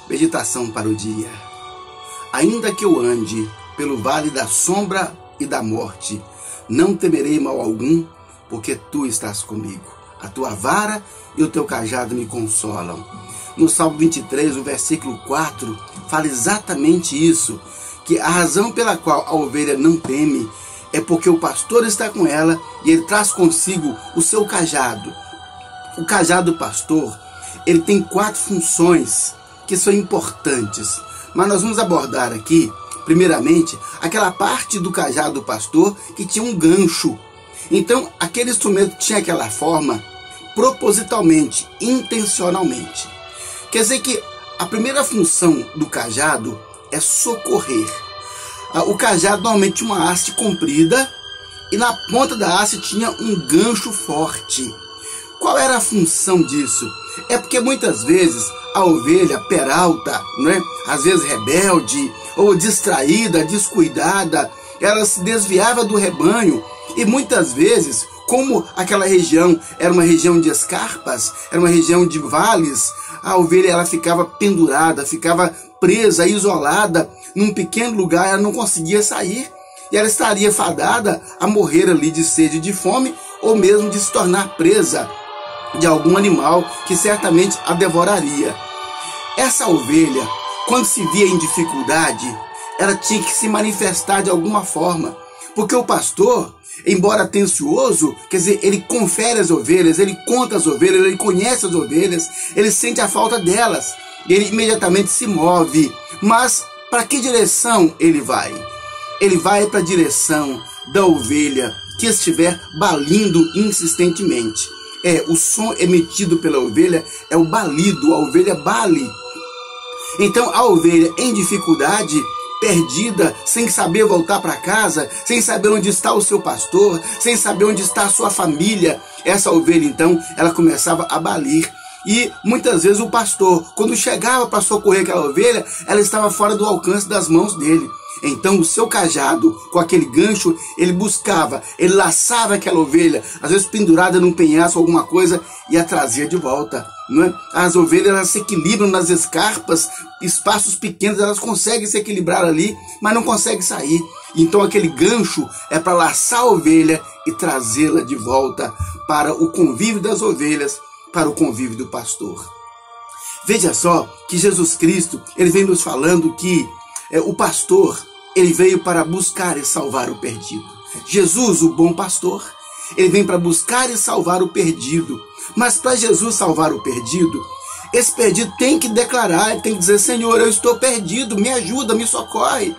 Meditação para o dia. Ainda que eu ande pelo vale da sombra e da morte, não temerei mal algum, porque tu estás comigo. A tua vara e o teu cajado me consolam. No Salmo 23, o versículo 4, fala exatamente isso, que a razão pela qual a ovelha não teme é porque o pastor está com ela e ele traz consigo o seu cajado. O cajado do pastor, ele tem 4 funções que são importantes, mas nós vamos abordar aqui, primeiramente, aquela parte do cajado do pastor que tinha um gancho. Então, aquele instrumento tinha aquela forma propositalmente, intencionalmente. Quer dizer que a primeira função do cajado é socorrer. O cajado normalmente tinha uma haste comprida e na ponta da haste tinha um gancho forte. Qual era a função disso? É porque muitas vezes a ovelha peralta, né, às vezes rebelde ou distraída, descuidada, ela se desviava do rebanho e muitas vezes, como aquela região era uma região de escarpas, era uma região de vales, a ovelha ela ficava pendurada, ficava presa, isolada num pequeno lugar, ela não conseguia sair e ela estaria fadada a morrer ali de sede e de fome ou mesmo de se tornar presa de algum animal que certamente a devoraria. Essa ovelha, quando se via em dificuldade, ela tinha que se manifestar de alguma forma, porque o pastor, embora atencioso, quer dizer, ele confere as ovelhas, ele conta as ovelhas, ele conhece as ovelhas, ele sente a falta delas, ele imediatamente se move. Mas para que direção ele vai? Ele vai para a direção da ovelha que estiver balindo insistentemente. O som emitido pela ovelha é o balido, a ovelha bale. Então a ovelha em dificuldade, perdida, sem saber voltar para casa, sem saber onde está o seu pastor, sem saber onde está a sua família, essa ovelha então, ela começava a balir. E muitas vezes o pastor, quando chegava para socorrer aquela ovelha, ela estava fora do alcance das mãos dele. Então o seu cajado, com aquele gancho, ele buscava, ele laçava aquela ovelha, às vezes pendurada num penhasco, alguma coisa, e a trazia de volta. Não é? As ovelhas elas se equilibram nas escarpas, espaços pequenos, elas conseguem se equilibrar ali, mas não conseguem sair. Então aquele gancho é para laçar a ovelha e trazê-la de volta para o convívio das ovelhas, para o convívio do pastor. Veja só que Jesus Cristo, ele vem nos falando que o pastor, ele veio para buscar e salvar o perdido. Jesus, o bom pastor, ele vem para buscar e salvar o perdido. Mas para Jesus salvar o perdido, esse perdido tem que declarar, ele tem que dizer: Senhor, eu estou perdido, me ajuda, me socorre.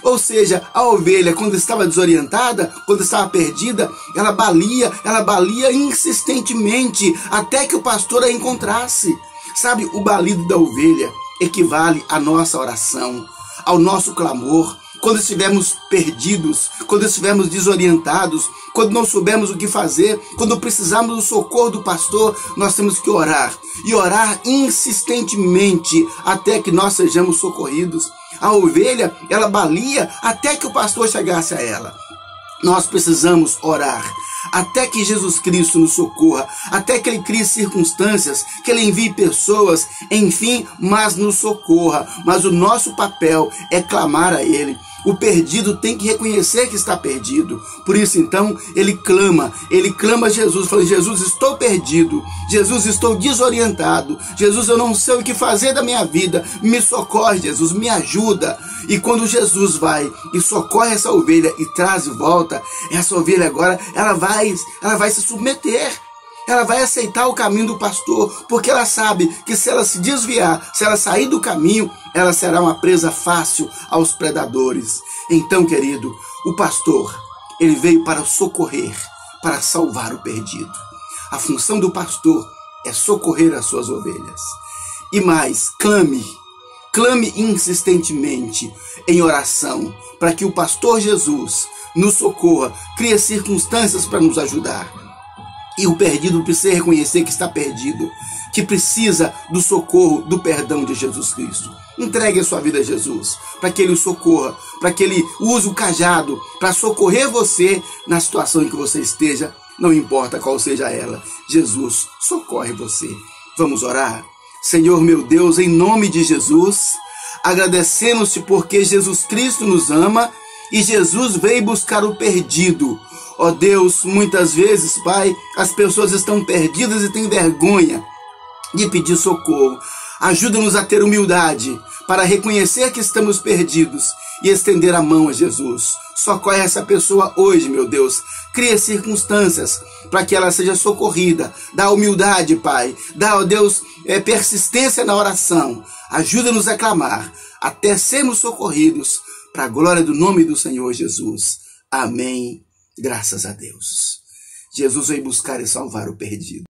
Ou seja, a ovelha, quando estava desorientada, quando estava perdida, ela balia insistentemente até que o pastor a encontrasse. Sabe, o balido da ovelha equivale à nossa oração, ao nosso clamor. Quando estivermos perdidos, quando estivermos desorientados, quando não soubermos o que fazer, quando precisarmos do socorro do pastor, nós temos que orar. E orar insistentemente até que nós sejamos socorridos. A ovelha, ela balia até que o pastor chegasse a ela. Nós precisamos orar até que Jesus Cristo nos socorra, até que Ele crie circunstâncias, que Ele envie pessoas, enfim, mas nos socorra. Mas o nosso papel é clamar a Ele. O perdido tem que reconhecer que está perdido. Por isso, então, ele clama a Jesus, falando: Jesus, estou perdido, Jesus, estou desorientado, Jesus, eu não sei o que fazer da minha vida, me socorre, Jesus, me ajuda. E quando Jesus vai e socorre essa ovelha e traz de volta, essa ovelha agora, ela vai se submeter. Ela vai aceitar o caminho do pastor, porque ela sabe que se ela se desviar, se ela sair do caminho, ela será uma presa fácil aos predadores. Então, querido, o pastor, ele veio para socorrer, para salvar o perdido. A função do pastor é socorrer as suas ovelhas. E mais, clame insistentemente em oração, para que o pastor Jesus nos socorra, crie circunstâncias para nos ajudar. E o perdido precisa reconhecer que está perdido, que precisa do socorro, do perdão de Jesus Cristo. Entregue a sua vida a Jesus, para que Ele o socorra, para que Ele use o cajado para socorrer você na situação em que você esteja, não importa qual seja ela. Jesus socorre você. Vamos orar? Senhor meu Deus, em nome de Jesus, agradecemos-te porque Jesus Cristo nos ama e Jesus veio buscar o perdido. Ó Deus, muitas vezes, Pai, as pessoas estão perdidas e têm vergonha de pedir socorro. Ajuda-nos a ter humildade para reconhecer que estamos perdidos e estender a mão a Jesus. Socorre essa pessoa hoje, meu Deus. Cria circunstâncias para que ela seja socorrida. Dá humildade, Pai. Dá, ó Deus, persistência na oração. Ajuda-nos a clamar até sermos socorridos para a glória do nome do Senhor Jesus. Amém. Graças a Deus. Jesus veio buscar e salvar o perdido.